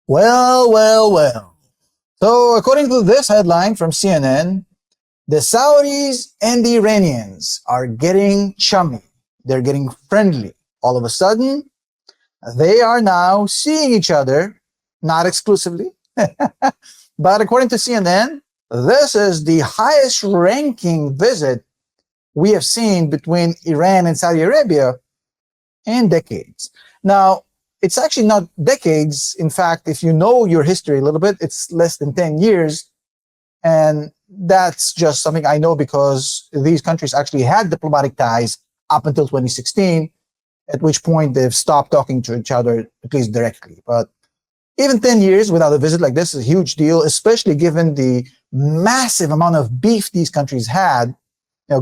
Well, well, well. So, according to this headline from CNN, the Saudis and the Iranians are getting chummy. They're getting friendly. All of a sudden, they are now seeing each other, not exclusively, but according to CNN, this is the highest ranking visit we have seen between Iran and Saudi Arabia in decades. Now, it's actually not decades. In fact, if you know your history a little bit, it's less than 10 years. And that's just something I know because these countries actually had diplomatic ties up until 2016, at which point they've stopped talking to each other, at least directly. But even 10 years without a visit like this is a huge deal, especially given the massive amount of beef these countries had,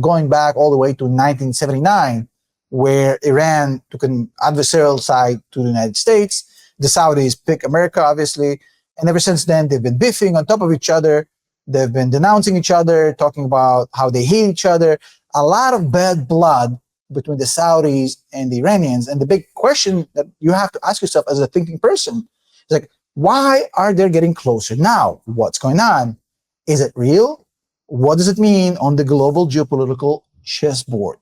going back all the way to 1979, where Iran took an adversarial side to the United States. The Saudis pick America, obviously. And ever since then, they've been beefing on top of each other. They've been denouncing each other, talking about how they hate each other. A lot of bad blood between the Saudis and the Iranians. And the big question that you have to ask yourself as a thinking person is like, why are they getting closer now? What's going on? Is it real? What does it mean on the global geopolitical chessboard?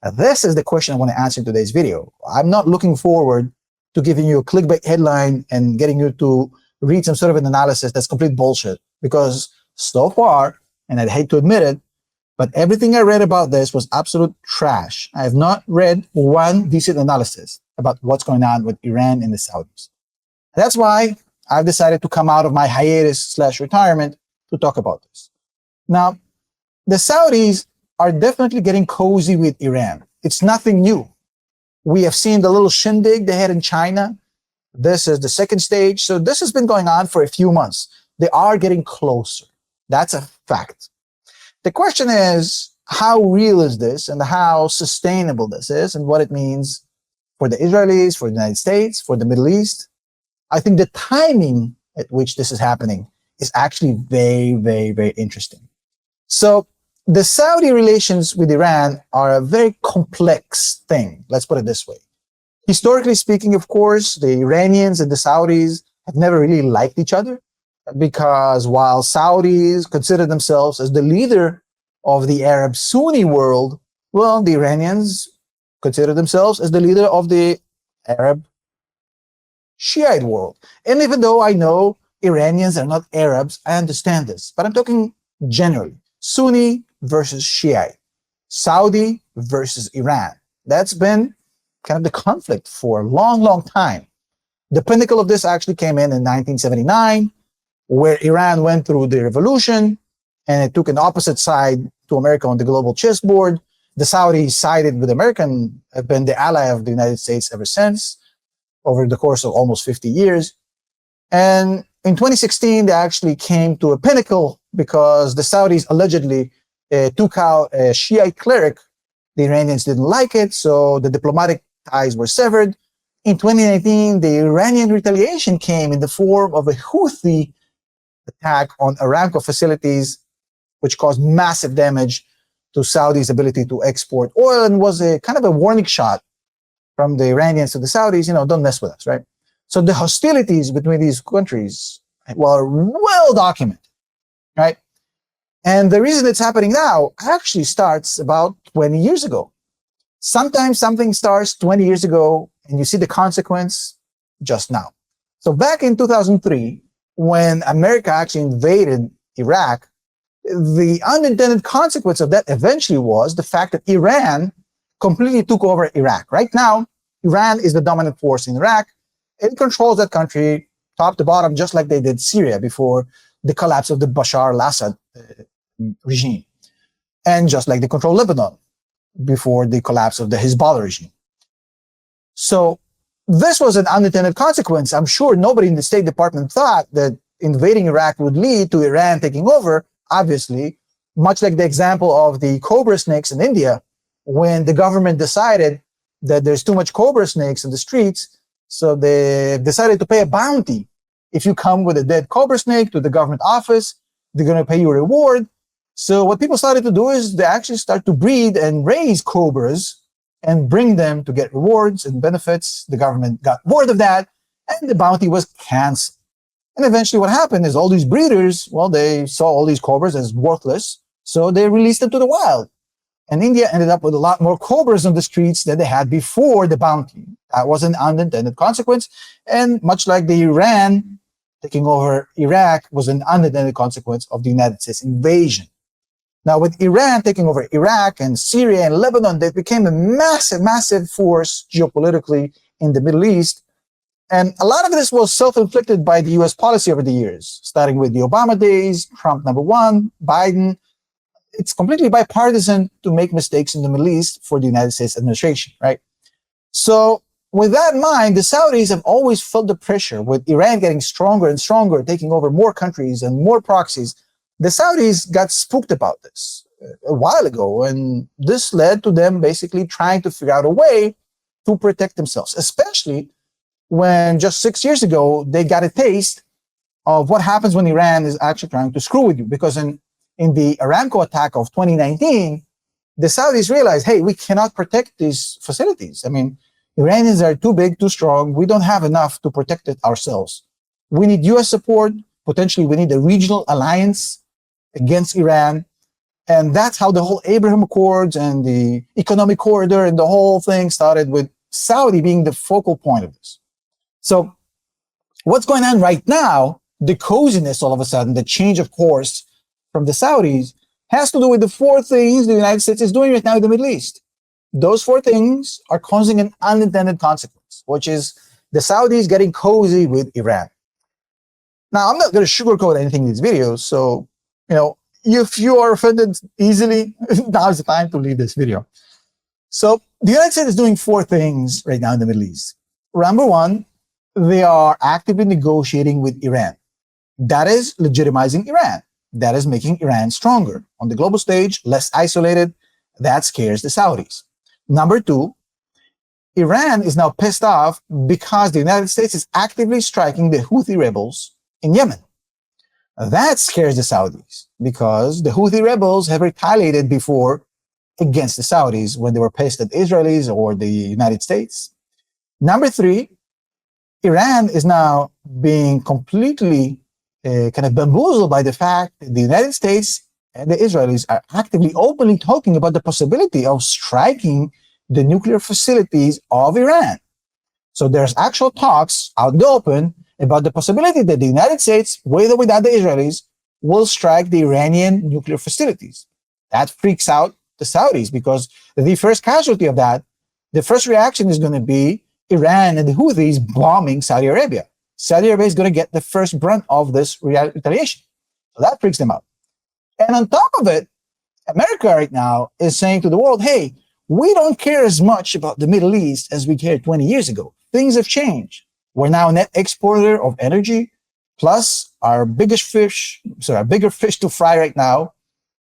Now, this is the question I want to answer in today's video. I'm not looking forward to giving you a clickbait headline and getting you to read some sort of an analysis that's complete bullshit. Because so far, and I'd hate to admit it, but everything I read about this was absolute trash. I have not read one decent analysis about what's going on with Iran and the Saudis. That's why I've decided to come out of my hiatus/retirement to talk about this. Now, the Saudis are definitely getting cozy with Iran. It's nothing new. We have seen the little shindig they had in China. This is the second stage. So this has been going on for a few months. They are getting closer. That's a fact. The question is, how real is this and how sustainable this is and what it means for the Israelis, for the United States, for the Middle East? I think the timing at which this is happening is actually very, very, very interesting. So the Saudi relations with Iran are a very complex thing. Let's put it this way. Historically speaking, of course, the Iranians and the Saudis have never really liked each other because while Saudis consider themselves as the leader of the Arab Sunni world, well, the Iranians consider themselves as the leader of the Arab Shiite world. And even though I know Iranians are not Arabs, I understand this. But I'm talking generally. Sunni versus Shiite. Saudi versus Iran. That's been kind of the conflict for a long, long time. The pinnacle of this actually came in 1979, where Iran went through the revolution and it took an opposite side to America on the global chessboard. The Saudis sided with America and have been the ally of the United States ever since, over the course of almost 50 years. And in 2016, they actually came to a pinnacle because the Saudis allegedly took out a Shiite cleric. The Iranians didn't like it, so the diplomatic ties were severed. In 2019, the Iranian retaliation came in the form of a Houthi attack on Aramco facilities, which caused massive damage to Saudi's ability to export oil and was a kind of a warning shot from the Iranians to the Saudis, don't mess with us, right? So the hostilities between these countries were well documented, right? And the reason it's happening now actually starts about 20 years ago. Sometimes something starts 20 years ago and you see the consequence just now. So back in 2003, when America actually invaded Iraq, the unintended consequence of that eventually was the fact that Iran completely took over Iraq. Right now, Iran is the dominant force in Iraq. It controls that country top to bottom, just like they did Syria before the collapse of the Bashar al-Assad regime. And just like they control Lebanon before the collapse of the Hezbollah regime. So this was an unintended consequence. I'm sure nobody in the State Department thought that invading Iraq would lead to Iran taking over, obviously, much like the example of the cobra snakes in India, when the government decided that there's too much cobra snakes in the streets, so they decided to pay a bounty. If you come with a dead cobra snake to the government office, they're going to pay you a reward. So what people started to do is they actually start to breed and raise cobras and bring them to get rewards and benefits. The government got bored of that, and the bounty was canceled. And eventually what happened is all these breeders, well, they saw all these cobras as worthless, so they released them to the wild. And India ended up with a lot more cobras on the streets than they had before the bounty. That was an unintended consequence. And much like the Iran taking over Iraq was an unintended consequence of the United States invasion. Now, with Iran taking over Iraq and Syria and Lebanon, they became a massive, massive force geopolitically in the Middle East. And a lot of this was self-inflicted by the US policy over the years, starting with the Obama days, Trump #1, Biden. It's completely bipartisan to make mistakes in the Middle East for the United States administration, right? So with that in mind, the Saudis have always felt the pressure with Iran getting stronger and stronger, taking over more countries and more proxies. The Saudis got spooked about this a while ago, and this led to them basically trying to figure out a way to protect themselves, especially when just 6 years ago, they got a taste of what happens when Iran is actually trying to screw with you. Because in the Aramco attack of 2019, the Saudis realized, hey, we cannot protect these facilities. I mean, Iranians are too big, too strong. We don't have enough to protect it ourselves. We need US support. Potentially, we need a regional alliance against Iran. And that's how the whole Abraham Accords and the economic corridor and the whole thing started, with Saudi being the focal point of this. So what's going on right now, the coziness all of a sudden, the change of course from the Saudis, has to do with the four things the United States is doing right now in the Middle East. Those four things are causing an unintended consequence, which is the Saudis getting cozy with Iran. Now, I'm not going to sugarcoat anything in these videos, so, if you are offended easily, now's the time to leave this video. So the United States is doing four things right now in the Middle East. Number one, they are actively negotiating with Iran. That is legitimizing Iran. That is making Iran stronger on the global stage, less isolated. That scares the Saudis. Number two, Iran is now pissed off because the United States is actively striking the Houthi rebels in Yemen. That scares the Saudis because the Houthi rebels have retaliated before against the Saudis when they were pissed at Israelis or the United States. Number three, Iran is now being completely kind of bamboozled by the fact that the United States and the Israelis are actively, openly talking about the possibility of striking the nuclear facilities of Iran. So there's actual talks out in the open about the possibility that the United States, with or without the Israelis, will strike the Iranian nuclear facilities. That freaks out the Saudis because the first casualty of that, the first reaction is going to be Iran and the Houthis bombing Saudi Arabia. Saudi Arabia is going to get the first brunt of this retaliation. So that freaks them out. And on top of it, America right now is saying to the world, hey, we don't care as much about the Middle East as we cared 20 years ago. Things have changed. We're now a net exporter of energy. Plus, our bigger fish to fry right now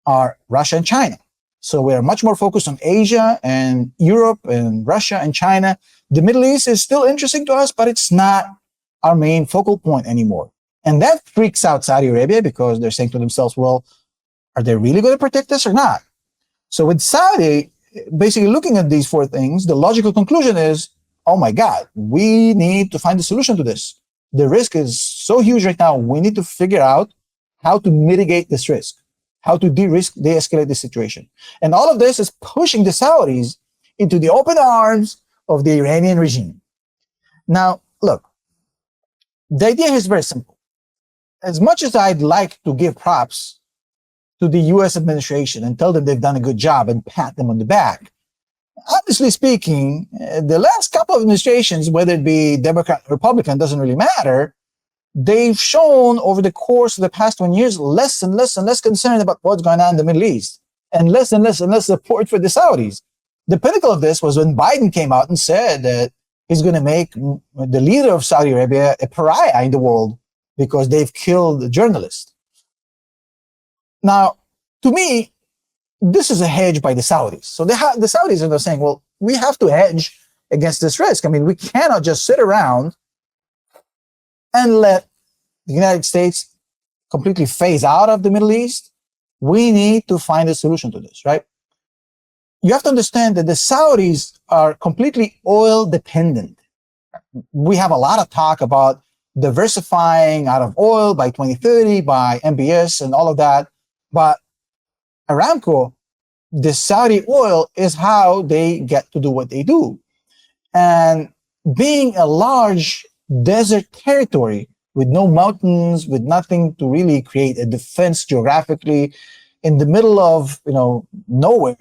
are Russia and China. So we're much more focused on Asia and Europe and Russia and China. The Middle East is still interesting to us, but it's not our main focal point anymore. And that freaks out Saudi Arabia because they're saying to themselves, well, are they really going to protect us or not? So with Saudi basically looking at these four things, the logical conclusion is, oh my God, we need to find a solution to this. The risk is so huge right now. We need to figure out how to mitigate this risk, how to de-escalate the situation. And all of this is pushing the Saudis into the open arms of the Iranian regime. Now, look, the idea is very simple. As much as I'd like to give props to the US administration and tell them they've done a good job and pat them on the back, honestly speaking, the last couple of administrations, whether it be Democrat or Republican, doesn't really matter. They've shown over the course of the past 20 years less and less and less concern about what's going on in the Middle East and less and less support for the Saudis. The pinnacle of this was when Biden came out and said that he's going to make the leader of Saudi Arabia a pariah in the world because they've killed a journalist. Now, to me, this is a hedge by the Saudis. So the Saudis are saying, well, we have to hedge against this risk. I mean, we cannot just sit around and let the United States completely phase out of the Middle East. We need to find a solution to this, right? You have to understand that the Saudis are completely oil dependent. We have a lot of talk about diversifying out of oil by 2030, by MBS and all of that. But Aramco, the Saudi oil is how they get to do what they do. And being a large desert territory with no mountains, with nothing to really create a defense geographically, in the middle of nowhere,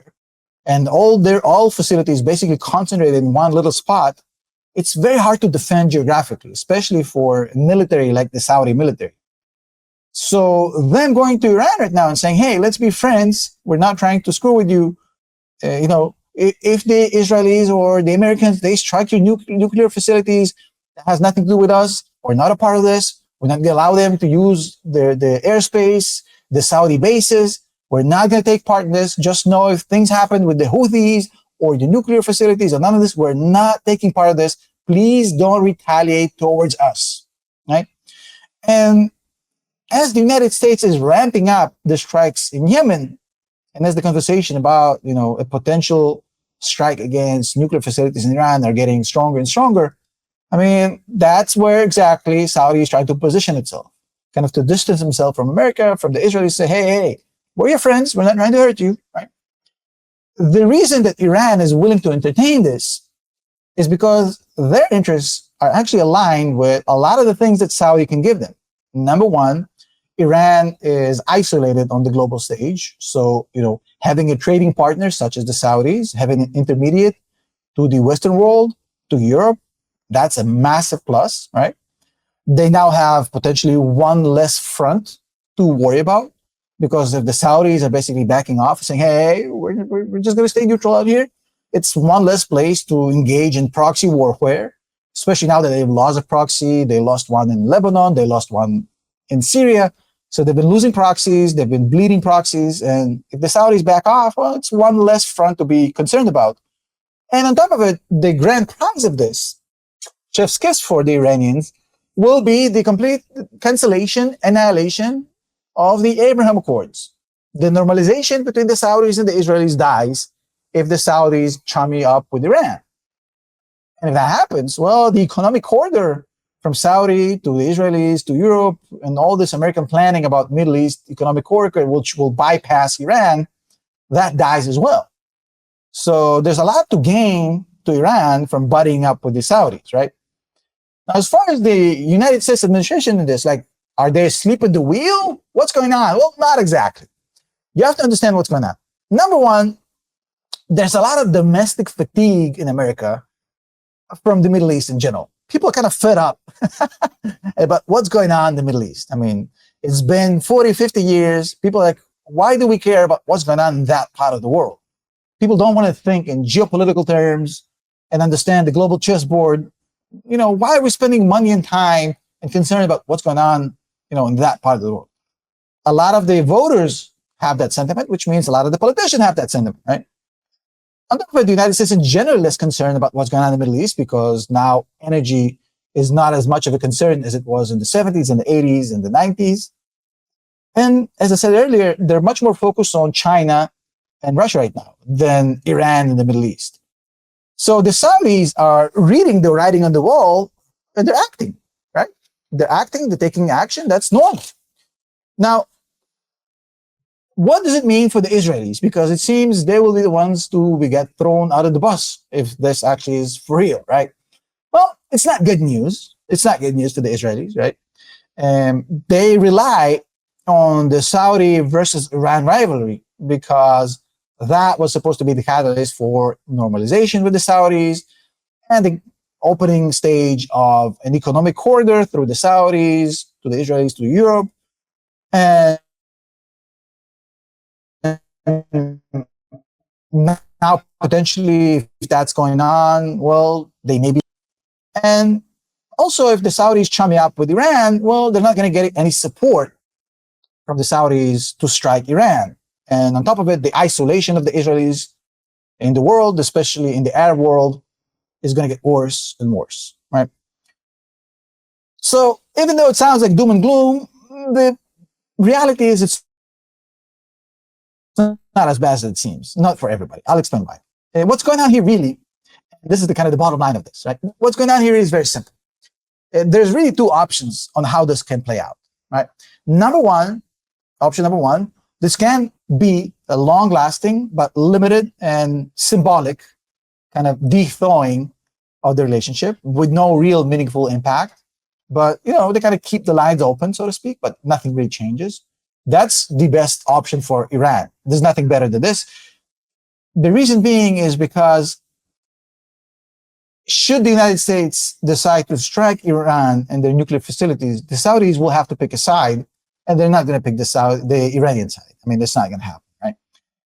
and all facilities basically concentrated in one little spot, it's very hard to defend geographically, especially for military like the Saudi military. So them going to Iran right now and saying, hey, let's be friends. We're not trying to screw with you. If the Israelis or the Americans, they strike your nuclear facilities, that has nothing to do with us. We're not a part of this. We're not going to allow them to use the airspace, the Saudi bases. We're not going to take part in this. Just know if things happen with the Houthis or the nuclear facilities or none of this, we're not taking part of this. Please don't retaliate towards us, right? And as the United States is ramping up the strikes in Yemen, and as the conversation about a potential strike against nuclear facilities in Iran are getting stronger and stronger, I mean, that's where exactly Saudi is trying to position itself, kind of to distance himself from America, from the Israelis, say, hey, we're your friends. We're not trying to hurt you, right? The reason that Iran is willing to entertain this is because their interests are actually aligned with a lot of the things that Saudi can give them. Number one, Iran is isolated on the global stage. So, having a trading partner such as the Saudis, having an intermediate to the Western world, to Europe, that's a massive plus, right? They now have potentially one less front to worry about, because if the Saudis are basically backing off, saying, hey, we're just going to stay neutral out here, it's one less place to engage in proxy warfare, especially now that they've lost a proxy. They lost one in Lebanon. They lost one in Syria. So they've been losing proxies. They've been bleeding proxies. And if the Saudis back off, well, it's one less front to be concerned about. And on top of it, the grand prize of this, chef's kiss for the Iranians, will be the complete cancellation, annihilation of the Abraham Accords. The normalization between the Saudis and the Israelis dies if the Saudis chummy up with Iran. And if that happens, well, the economic corridor from Saudi to the Israelis to Europe and all this American planning about Middle East economic corridor, which will bypass Iran, that dies as well. So there's a lot to gain to Iran from buddying up with the Saudis, right? Now, as far as the United States administration in this, are they asleep at the wheel? What's going on? Well, not exactly. You have to understand what's going on. Number one, there's a lot of domestic fatigue in America from the Middle East in general. People are kind of fed up about what's going on in the Middle East. I mean, it's been 40, 50 years. People are like, why do we care about what's going on in that part of the world? People don't want to think in geopolitical terms and understand the global chessboard. Why are we spending money and time and concerned about what's going on, in that part of the world? A lot of the voters have that sentiment, which means a lot of the politicians have that sentiment, right? On top of it, the United States in general is concerned about what's going on in the Middle East, because now energy is not as much of a concern as it was in the 70s and the 80s and the 90s. And as I said earlier, they're much more focused on China and Russia right now than Iran and the Middle East. So the Saudis are reading the writing on the wall, and they're acting, right? They're acting, they're taking action. That's normal. Now, what does it mean for the Israelis? Because it seems they will be the ones to get thrown out of the bus if this actually is for real, right? Well, it's not good news. It's not good news for the Israelis, right? They rely on the Saudi versus Iran rivalry, because that was supposed to be the catalyst for normalization with the Saudis and the opening stage of an economic corridor through the Saudis to the Israelis to Europe. And now potentially, if that's going on, well, they may be. And also, if the Saudis chummy up with Iran, well, they're not going to get any support from the Saudis to strike Iran. And on top of it, the isolation of the Israelis in the world, especially in the Arab world, is going to get worse and worse, right? So even though it sounds like doom and gloom, the reality is it's not as bad as it seems. Not for everybody. I'll explain why. What's going on here really, this is the kind of the bottom line of this, right? What's going on here is very simple. there's really two options on how this can play out, right? Number one, option number one, this can be a long-lasting but limited and symbolic kind of de-thawing of the relationship with no real meaningful impact. But, they kind of keep the lines open, so to speak, but nothing really changes. That's the best option for Iran. There's nothing better than this. The reason being is because should the United States decide to strike Iran and their nuclear facilities, the Saudis will have to pick a side, and they're not going to pick the Iranian side. I mean, that's not going to happen, right?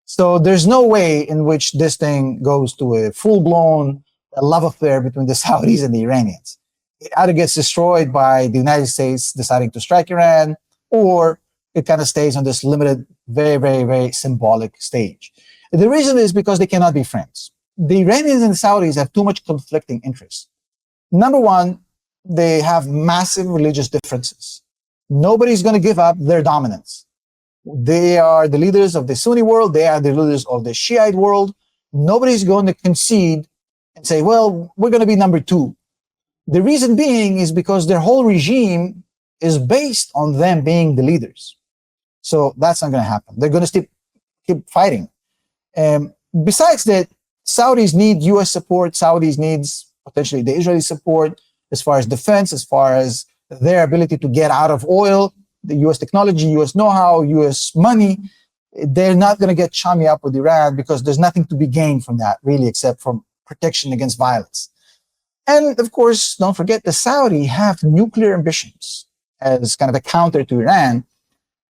So there's no way in which this thing goes to a full-blown love affair between the Saudis and the Iranians. It either gets destroyed by the United States deciding to strike Iran, or it kind of stays on this limited, very, very, very symbolic stage. The reason is because they cannot be friends. The Iranians and the Saudis have too much conflicting interests. Number one, they have massive religious differences. Nobody's going to give up their dominance. They are the leaders of the Sunni world. They are the leaders of the Shiite world. Nobody's going to concede and say, well, we're going to be number two. The reason being is because their whole regime is based on them being the leaders. So that's not going to happen. They're going to keep fighting. Besides that, Saudis need U.S. support. Saudis needs potentially the Israeli support as far as defense, as far as their ability to get out of oil, the U.S. technology, U.S. know-how, U.S. money. They're not going to get chummy up with Iran because there's nothing to be gained from that, really, except from protection against violence. And of course, don't forget, the Saudi have nuclear ambitions as kind of a counter to Iran.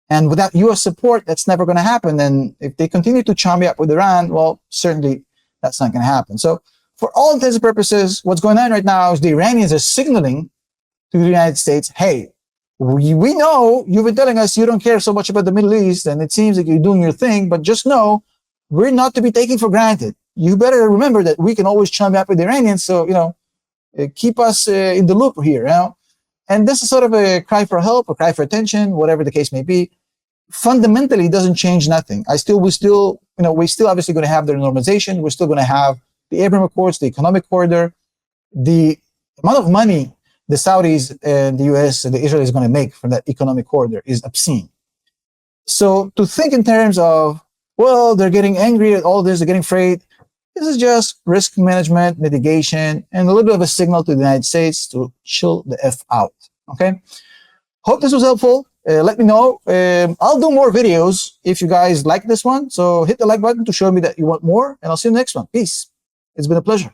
And without U.S. support, that's never going to happen. And if they continue to chummy up with Iran, well, certainly that's not going to happen. So for all intents and purposes, what's going on right now is the Iranians are signaling to the United States, hey, we know you've been telling us you don't care so much about the Middle East, and it seems like you're doing your thing, but just know we're not to be taken for granted. You better remember that we can always chum up with the Iranians, so, keep us in the loop here, And this is sort of a cry for help, a cry for attention, whatever the case may be. Fundamentally, it doesn't change nothing. we're still obviously going to have the normalization. We're still going to have the Abraham Accords, the economic corridor. The amount of money the Saudis and the US and the Israel is going to make from that economic corridor is obscene. So to think in terms of, well, they're getting angry at all this, they're getting afraid, this is just risk management, mitigation, and a little bit of a signal to the United States to chill the F out, okay? Hope this was helpful. Let me know. I'll do more videos if you guys like this one. So hit the like button to show me that you want more, and I'll see you in the next one. Peace. It's been a pleasure.